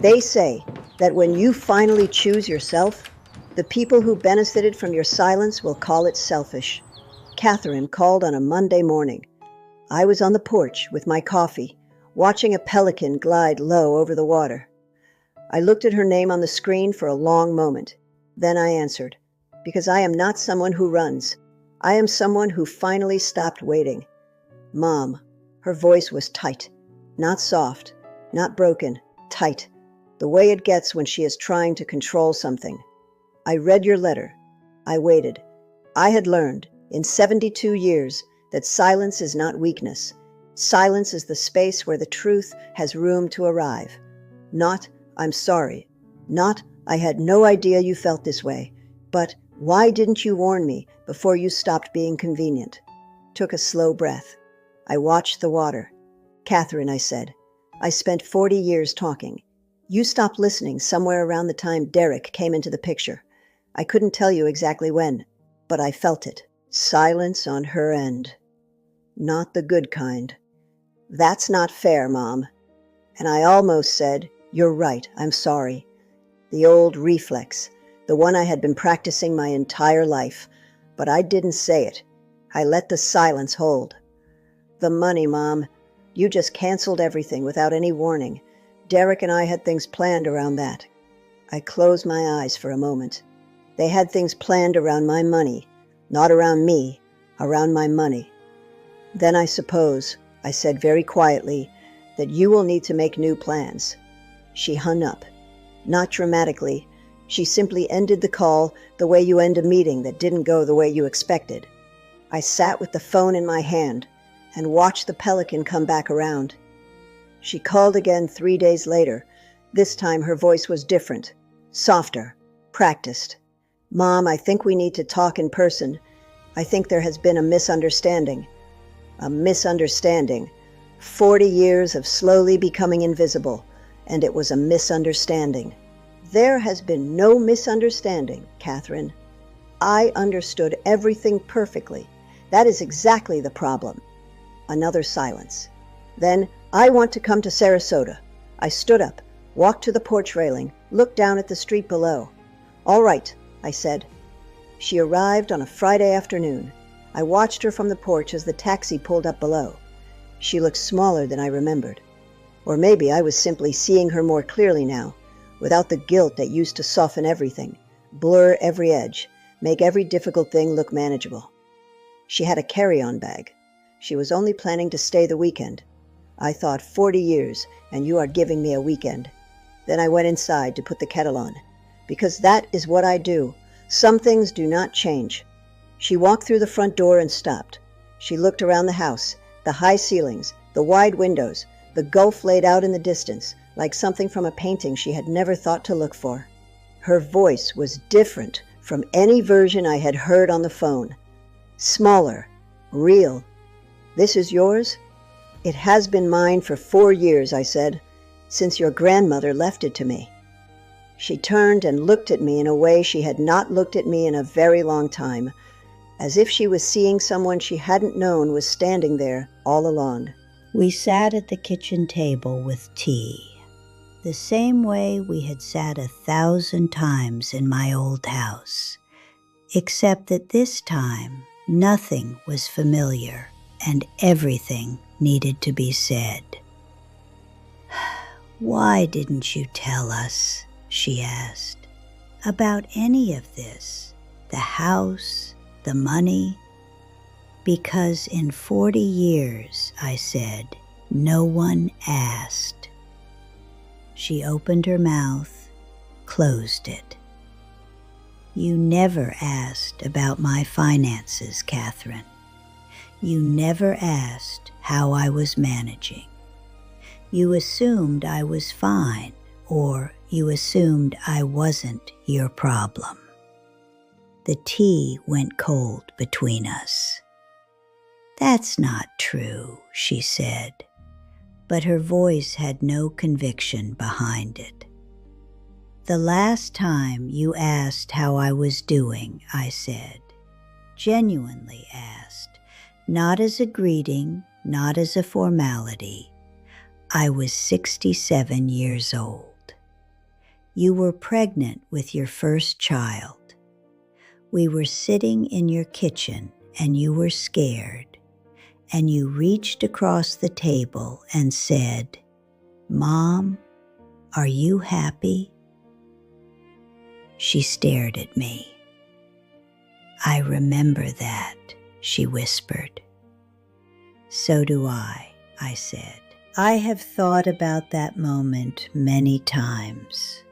They say that when you finally choose yourself, the people who benefited from your silence will call it selfish. Catherine called on a Monday morning. I was on the porch with my coffee, watching a pelican glide low over the water. I looked at her name on the screen for a long moment. Then I answered, because I am not someone who runs. I am someone who finally stopped waiting. Mom. Her voice was tight, not soft, not broken, tight, the way it gets when she is trying to control something. I read your letter. I waited. I had learned, in 72 years, that silence is not weakness. Silence is the space where the truth has room to arrive. Not, I'm sorry. Not, I had no idea you felt this way. But, why didn't you warn me before you stopped being convenient? Took a slow breath. I watched the water. Catherine, I said, I spent 40 years talking. You stopped listening somewhere around the time Derek came into the picture. I couldn't tell you exactly when, but I felt it. Silence on her end. Not the good kind. That's not fair, Mom. And I almost said, you're right, I'm sorry. The old reflex, the one I had been practicing my entire life. But I didn't say it. I let the silence hold. The money, Mom. You just canceled everything without any warning. Derek and I had things planned around that. I closed my eyes for a moment. They had things planned around my money, not around me, around my money. Then I suppose, I said very quietly, that you will need to make new plans. She hung up. Not dramatically. She simply ended the call the way you end a meeting that didn't go the way you expected. I sat with the phone in my hand and watched the pelican come back around. She called again 3 days later. This time her voice was different, softer, practiced. Mom, I think we need to talk in person. I think there has been a misunderstanding. A misunderstanding. 40 years of slowly becoming invisible, and it was a misunderstanding. There has been no misunderstanding, Catherine. I understood everything perfectly. That is exactly the problem. Another silence. Then, I want to come to Sarasota. I stood up, walked to the porch railing, looked down at the street below. All right, I said. She arrived on a Friday afternoon. I watched her from the porch as the taxi pulled up below. She looked smaller than I remembered. Or maybe I was simply seeing her more clearly now, without the guilt that used to soften everything, blur every edge, make every difficult thing look manageable. She had a carry-on bag. She was only planning to stay the weekend. I thought 40 years, and you are giving me a weekend. Then I went inside to put the kettle on, because that is what I do. Some things do not change. She walked through the front door and stopped. She looked around the house, the high ceilings, the wide windows, the gulf laid out in the distance, like something from a painting she had never thought to look for. Her voice was different from any version I had heard on the phone. Smaller, real. This is yours? It has been mine for 4 years, I said, since your grandmother left it to me. She turned and looked at me in a way she had not looked at me in a very long time, as if she was seeing someone she hadn't known was standing there all along. We sat at the kitchen table with tea, the same way we had sat 1,000 times in my old house, except that this time nothing was familiar and everything needed to be said. Why didn't you tell us, she asked, about any of this, the house, the money? Because in 40 years, I said, no one asked. She opened her mouth, closed it. You never asked about my finances, Catherine. You never asked how I was managing. You assumed I was fine, or you assumed I wasn't your problem. The tea went cold between us. That's not true, she said, but her voice had no conviction behind it. The last time you asked how I was doing, I said, genuinely asked, not as a greeting, not as a formality. I was 67 years old. You were pregnant with your first child. We were sitting in your kitchen and you were scared, and you reached across the table and said, "Mom, are you happy?" She stared at me. "I remember that," she whispered. "So do I said. "I have thought about that moment many times.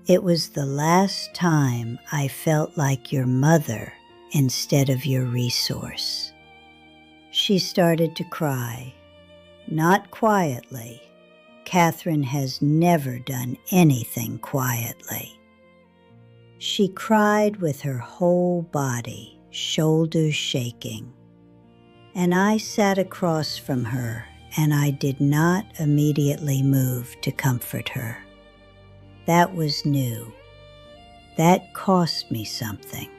It was the last time I felt like your mother instead of your resource." She started to cry, not quietly. Catherine has never done anything quietly. She cried with her whole body, shoulders shaking. And I sat across from her, and I did not immediately move to comfort her. That was new. That cost me something.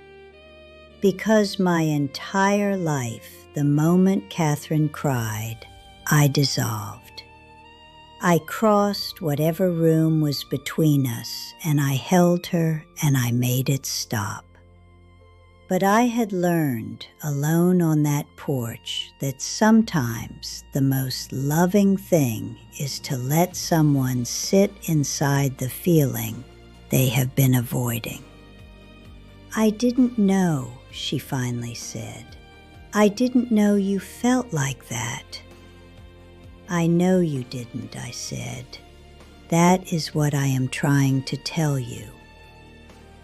Because my entire life, the moment Catherine cried, I dissolved. I crossed whatever room was between us, and I held her and I made it stop. But I had learned, alone on that porch, that sometimes the most loving thing is to let someone sit inside the feeling they have been avoiding. "I didn't know," she finally said. "I didn't know you felt like that." "I know you didn't," I said. "That is what I am trying to tell you."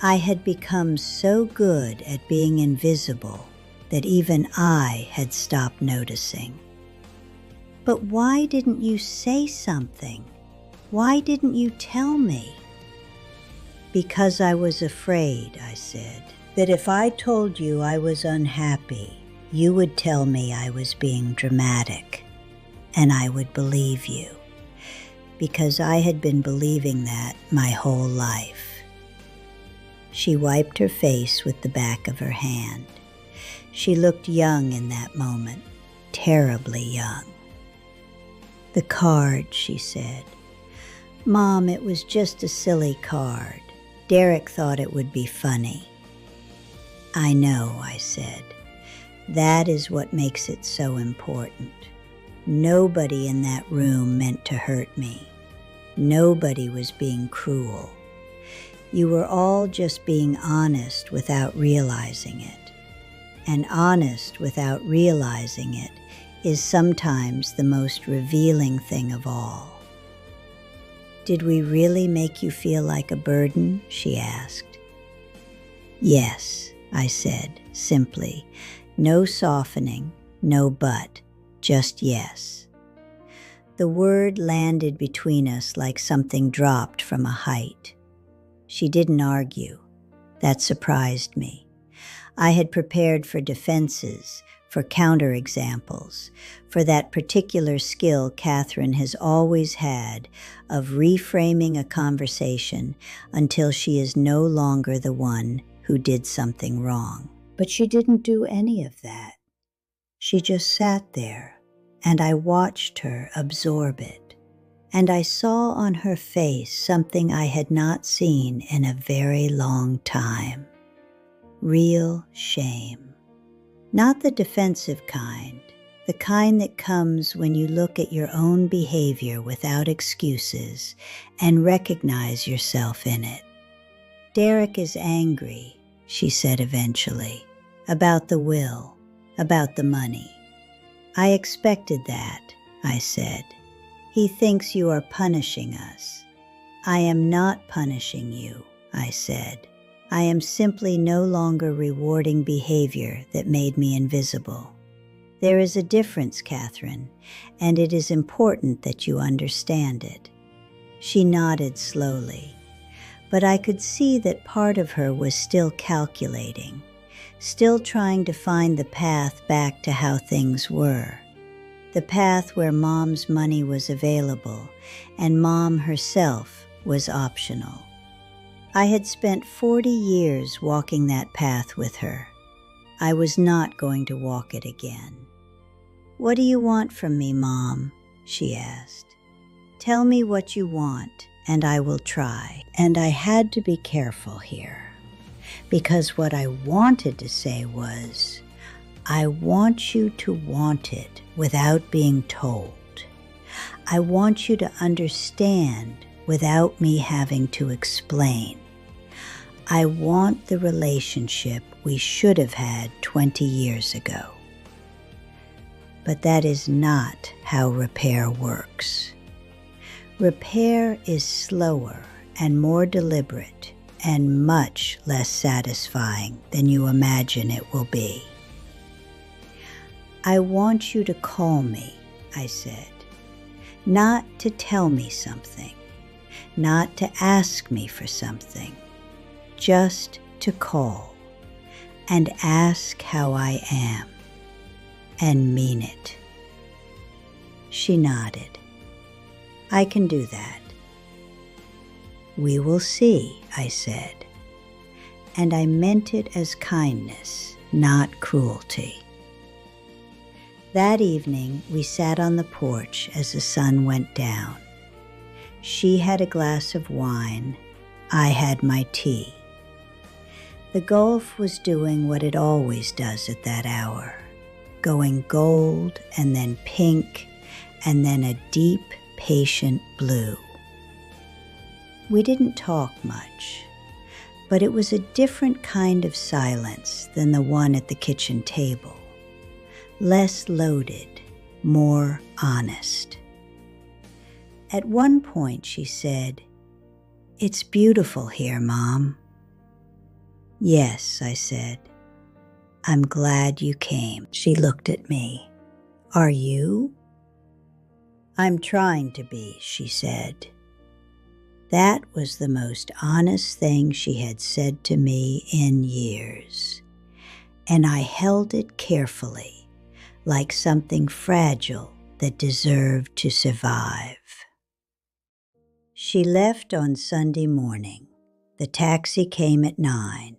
I had become so good at being invisible that even I had stopped noticing. "But why didn't you say something? Why didn't you tell me?" "Because I was afraid," I said, "that if I told you I was unhappy, you would tell me I was being dramatic, and I would believe you, because I had been believing that my whole life." She wiped her face with the back of her hand. She looked young in that moment, terribly young. "The card," she said. "Mom, it was just a silly card. Derek thought it would be funny." "I know," I said. "That is what makes it so important. Nobody in that room meant to hurt me. Nobody was being cruel. You were all just being honest without realizing it. And honest without realizing it is sometimes the most revealing thing of all." "Did we really make you feel like a burden?" she asked. "Yes," I said, simply. No softening, no but, just yes. The word landed between us like something dropped from a height. She didn't argue. That surprised me. I had prepared for defenses, for counterexamples, for that particular skill Catherine has always had of reframing a conversation until she is no longer the one who did something wrong. But she didn't do any of that. She just sat there, and I watched her absorb it. And I saw on her face something I had not seen in a very long time. Real shame. Not the defensive kind, the kind that comes when you look at your own behavior without excuses and recognize yourself in it. "Derek is angry," she said eventually, "about the will, about the money." "I expected that," I said. "He thinks you are punishing us." "I am not punishing you," I said. "I am simply no longer rewarding behavior that made me invisible. There is a difference, Catherine, and it is important that you understand it." She nodded slowly, but I could see that part of her was still calculating, still trying to find the path back to how things were. The path where Mom's money was available and Mom herself was optional. I had spent 40 years walking that path with her. I was not going to walk it again. "What do you want from me, Mom?" she asked. "Tell me what you want, and I will try. And I had to be careful here, because what I wanted to say was, I want you to want it without being told. I want you to understand without me having to explain. I want the relationship we should have had 20 years ago. But that is not how repair works. Repair is slower and more deliberate and much less satisfying than you imagine it will be. I want you to call me, I said, not to tell me something, not to ask me for something, just to call and ask how I am and mean it. She nodded. I can do that. We will see, I said, and I meant it as kindness, not cruelty. That evening, we sat on the porch as the sun went down. She had a glass of wine. I had my tea. The Gulf was doing what it always does at that hour, going gold and then pink and then a deep, patient blue. We didn't talk much, but it was a different kind of silence than the one at the kitchen table. Less loaded, more honest. At one point she said, "It's beautiful here, Mom." "Yes," I said. "I'm glad you came." She looked at me. "Are you?" "I'm trying to be," she said. That was the most honest thing she had said to me in years, and I held it carefully, like something fragile that deserved to survive. She left on Sunday morning. The taxi came at 9.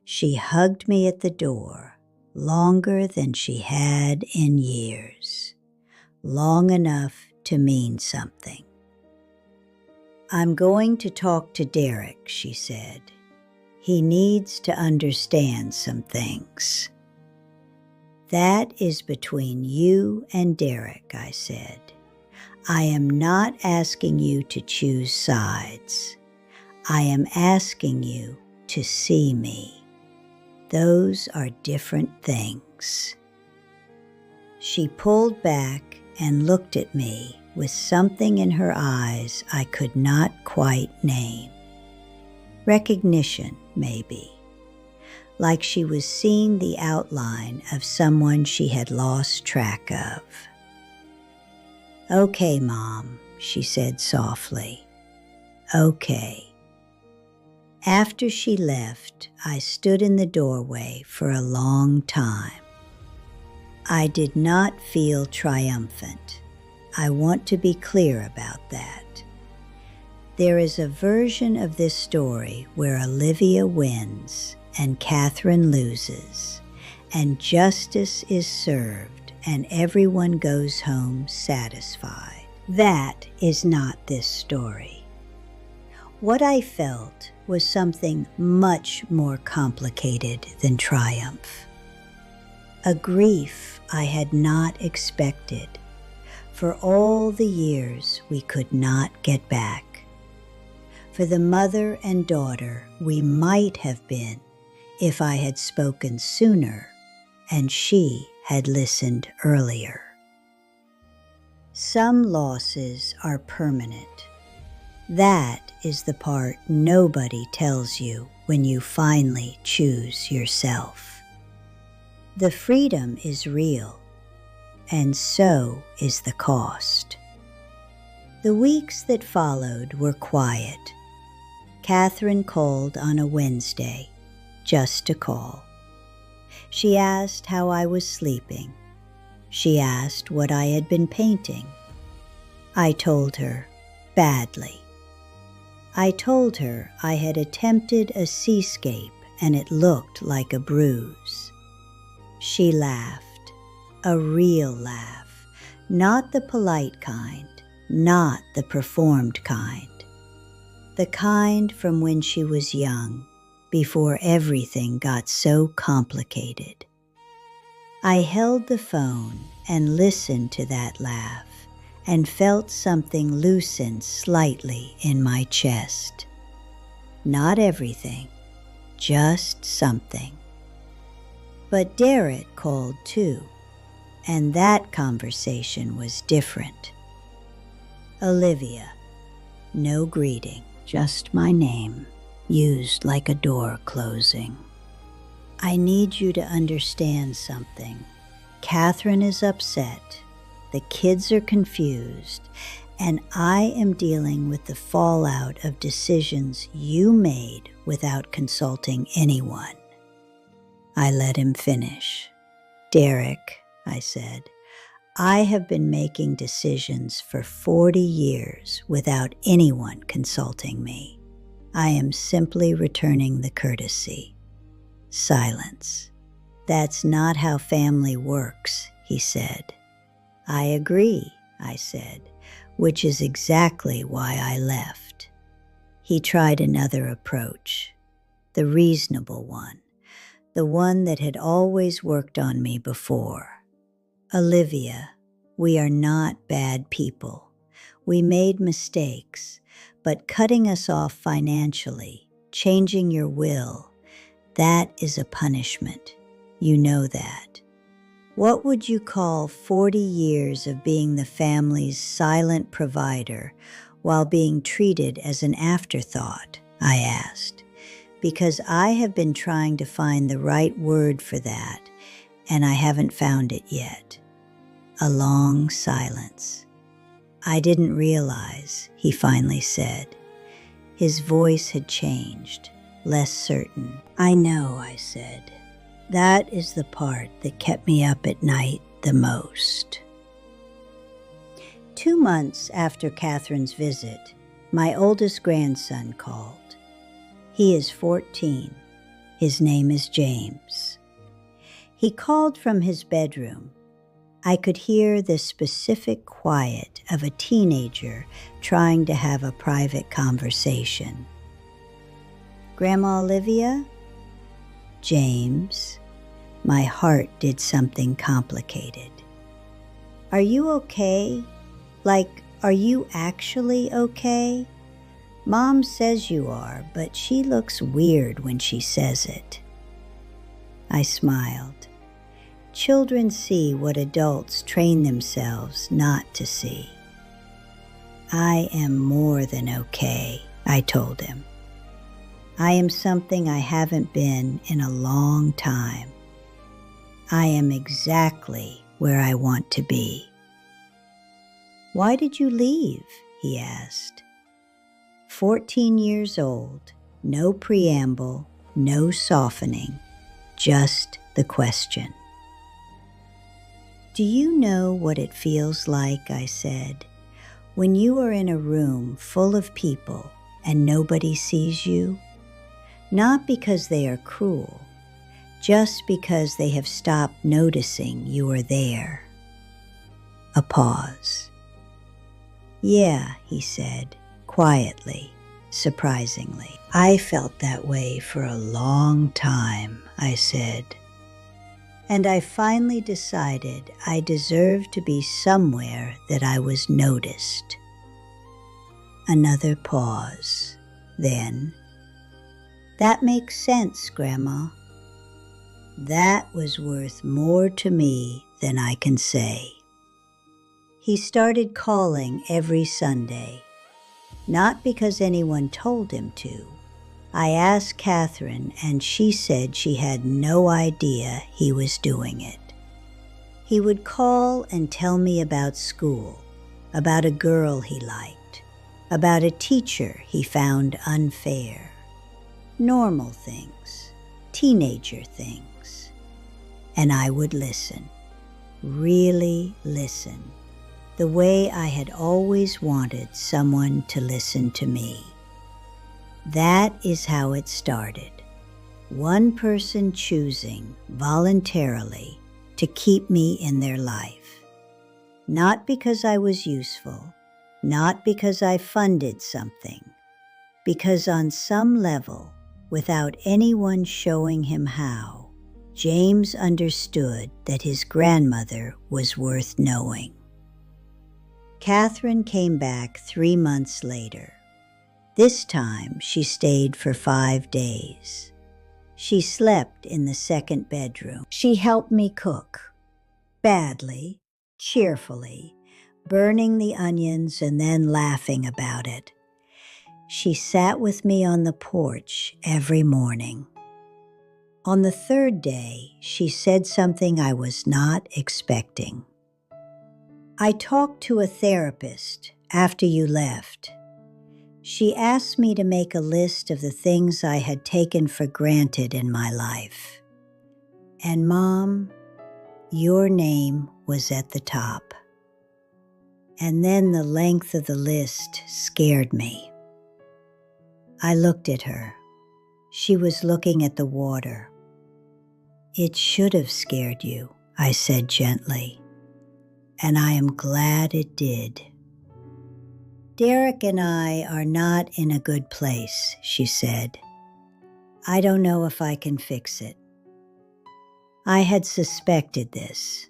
She hugged me at the door, longer than she had in years, long enough to mean something. "I'm going to talk to Derek," she said. "He needs to understand some things." "That is between you and Derek," I said. "I am not asking you to choose sides. I am asking you to see me. Those are different things." She pulled back and looked at me with something in her eyes I could not quite name. Recognition, maybe. Like she was seeing the outline of someone she had lost track of. "Okay, Mom," she said softly. "Okay." After she left, I stood in the doorway for a long time. I did not feel triumphant. I want to be clear about that. There is a version of this story where Olivia wins and Catherine loses, and justice is served and everyone goes home satisfied. That is not this story. What I felt was something much more complicated than triumph. A grief I had not expected for all the years we could not get back. For the mother and daughter we might have been if I had spoken sooner and she had listened earlier. Some losses are permanent. That is the part nobody tells you when you finally choose yourself. The freedom is real, and so is the cost. The weeks that followed were quiet. Catherine called on a Wednesday, just to call. She asked how I was sleeping. She asked what I had been painting. I told her, badly. I told her I had attempted a seascape and it looked like a bruise. She laughed. A real laugh, not the polite kind, not the performed kind, the kind from when she was young, before everything got so complicated. I held the phone and listened to that laugh and felt something loosen slightly in my chest. Not everything, just something. But Derek called too, and that conversation was different. Olivia, no greeting, just my name, used like a door closing. I need you to understand something. Catherine is upset, the kids are confused, and I am dealing with the fallout of decisions you made without consulting anyone. I let him finish. Derek, I said, I have been making decisions for 40 years without anyone consulting me. I am simply returning the courtesy. Silence. That's not how family works, he said. I agree, I said, which is exactly why I left. He tried another approach, the reasonable one, the one that had always worked on me before. Olivia, we are not bad people. We made mistakes, but cutting us off financially, changing your will, that is a punishment. You know that. What would you call 40 years of being the family's silent provider while being treated as an afterthought? I asked, because I have been trying to find the right word for that, and I haven't found it yet. A long silence. I didn't realize, he finally said. His voice had changed, less certain. I know, I said. That is the part that kept me up at night the most. 2 months after Catherine's visit, my oldest grandson called. He is 14. His name is James. He called from his bedroom. I could hear the specific quiet of a teenager trying to have a private conversation. Grandma Olivia? James. My heart did something complicated. Are you okay? Like, are you actually okay? Mom says you are, but she looks weird when she says it. I smiled. Children see what adults train themselves not to see. I am more than okay, I told him. I am something I haven't been in a long time. I am exactly where I want to be. Why did you leave? He asked. 14 years old, no preamble, no softening, just the question. Do you know what it feels like, I said, when you are in a room full of people and nobody sees you? Not because they are cruel, just because they have stopped noticing you are there. A pause. Yeah, he said, quietly, surprisingly. I felt that way for a long time, I said. And I finally decided I deserved to be somewhere that I was noticed. Another pause. Then, that makes sense, Grandma. That was worth more to me than I can say. He started calling every Sunday, not because anyone told him to. I asked Catherine, and she said she had no idea he was doing it. He would call and tell me about school, about a girl he liked, about a teacher he found unfair. Normal things, teenager things. And I would listen, really listen, the way I had always wanted someone to listen to me. That is how it started. One person choosing voluntarily to keep me in their life. Not because I was useful, not because I funded something, because on some level, without anyone showing him how, James understood that his grandmother was worth knowing. Catherine came back 3 months later. This time she stayed for 5 days. She slept in the second bedroom. She helped me cook. Badly, cheerfully, burning the onions and then laughing about it. She sat with me on the porch every morning. On the 3rd day, she said something I was not expecting. I talked to a therapist after you left. She asked me to make a list of the things I had taken for granted in my life. And Mom, your name was at the top. And then the length of the list scared me. I looked at her. She was looking at the water. It should have scared you, I said gently. And I am glad it did. Derek and I are not in a good place, she said. I don't know if I can fix it. I had suspected this.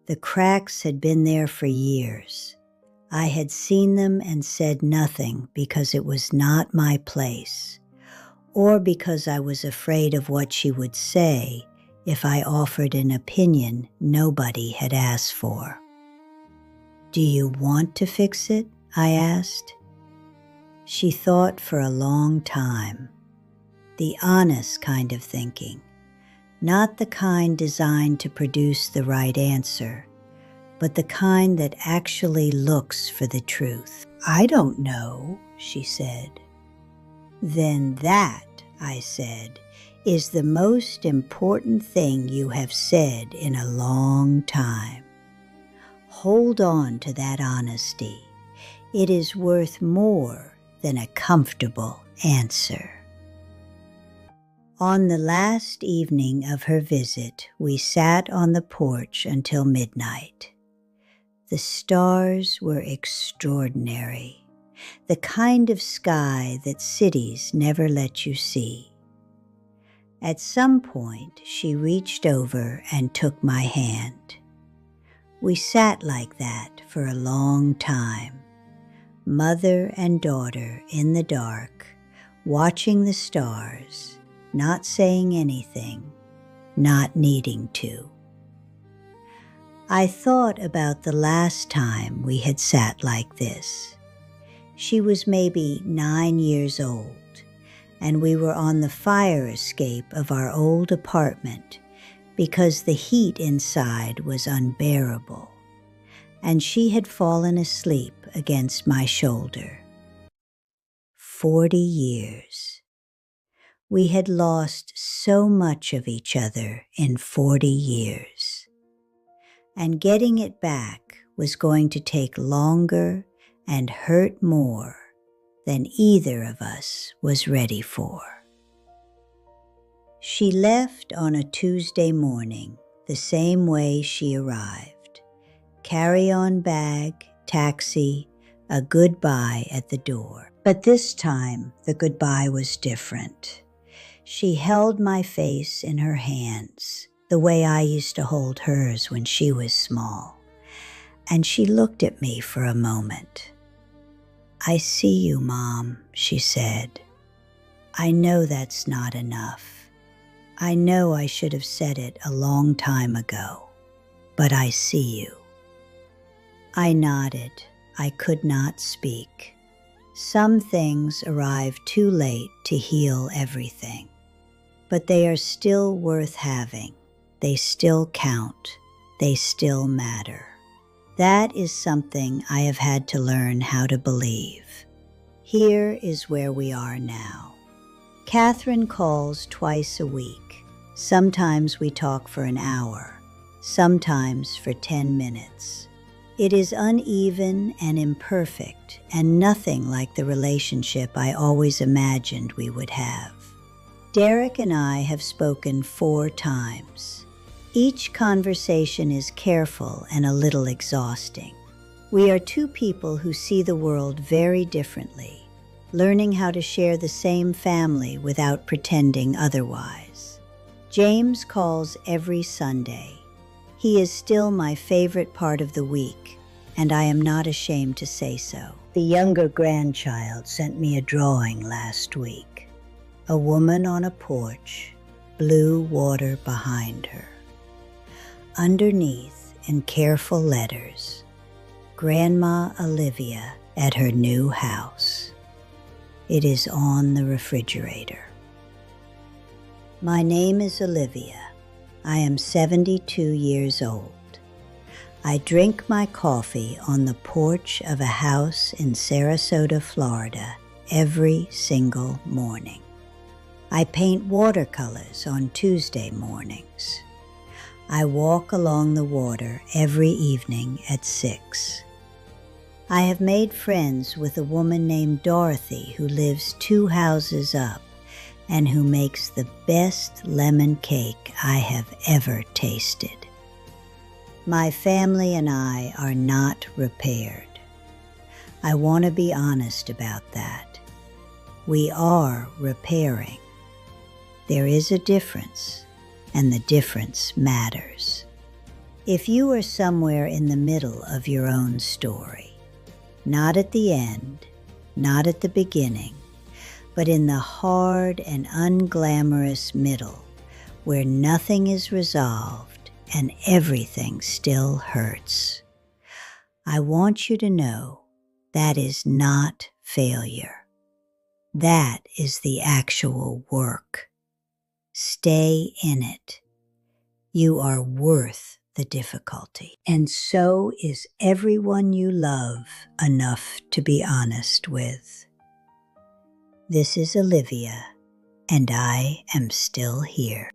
The cracks had been there for years. I had seen them and said nothing because it was not my place, or because I was afraid of what she would say if I offered an opinion nobody had asked for. Do you want to fix it? I asked. She thought for a long time. The honest kind of thinking, not the kind designed to produce the right answer, but the kind that actually looks for the truth. I don't know, she said. Then that, I said, is the most important thing you have said in a long time. Hold on to that honesty. It is worth more than a comfortable answer. On the last evening of her visit, we sat on the porch until midnight. The stars were extraordinary, the kind of sky that cities never let you see. At some point, she reached over and took my hand. We sat like that for a long time, mother and daughter in the dark, watching the stars, not saying anything, not needing to. I thought about the last time we had sat like this. She was maybe 9 years old, and we were on the fire escape of our old apartment because the heat inside was unbearable, and she had fallen asleep against my shoulder. 40 years. We had lost so much of each other in 40 years. And getting it back was going to take longer and hurt more than either of us was ready for. She left on a Tuesday morning, the same way she arrived. Carry-on bag, taxi, a goodbye at the door. But this time, the goodbye was different. She held my face in her hands, the way I used to hold hers when she was small, and she looked at me for a moment. I see you, Mom, she said. I know that's not enough. I know I should have said it a long time ago, but I see you. I nodded. I could not speak. Some things arrive too late to heal everything, but they are still worth having. They still count. They still matter. That is something I have had to learn how to believe. Here is where we are now. Catherine calls twice a week. Sometimes we talk for an hour, sometimes for 10 minutes. It is uneven and imperfect and nothing like the relationship I always imagined we would have. Derek and I have spoken 4 times. Each conversation is careful and a little exhausting. We are 2 people who see the world very differently, learning how to share the same family without pretending otherwise. James calls every Sunday. He is still my favorite part of the week, and I am not ashamed to say so. The younger grandchild sent me a drawing last week. A woman on a porch, blue water behind her. Underneath, in careful letters, Grandma Olivia at her new house. It is on the refrigerator. My name is Olivia. I am 72 years old. I drink my coffee on the porch of a house in Sarasota, Florida, every single morning. I paint watercolors on Tuesday mornings. I walk along the water every evening at 6. I have made friends with a woman named Dorothy who lives 2 houses up and who makes the best lemon cake I have ever tasted. My family and I are not repaired. I want to be honest about that. We are repairing. There is a difference, and the difference matters. If you are somewhere in the middle of your own story, not at the end, not at the beginning, but in the hard and unglamorous middle, where nothing is resolved and everything still hurts, I want you to know that is not failure. That is the actual work. Stay in it. You are worth the difficulty. And so is everyone you love enough to be honest with. This is Olivia, and I am still here.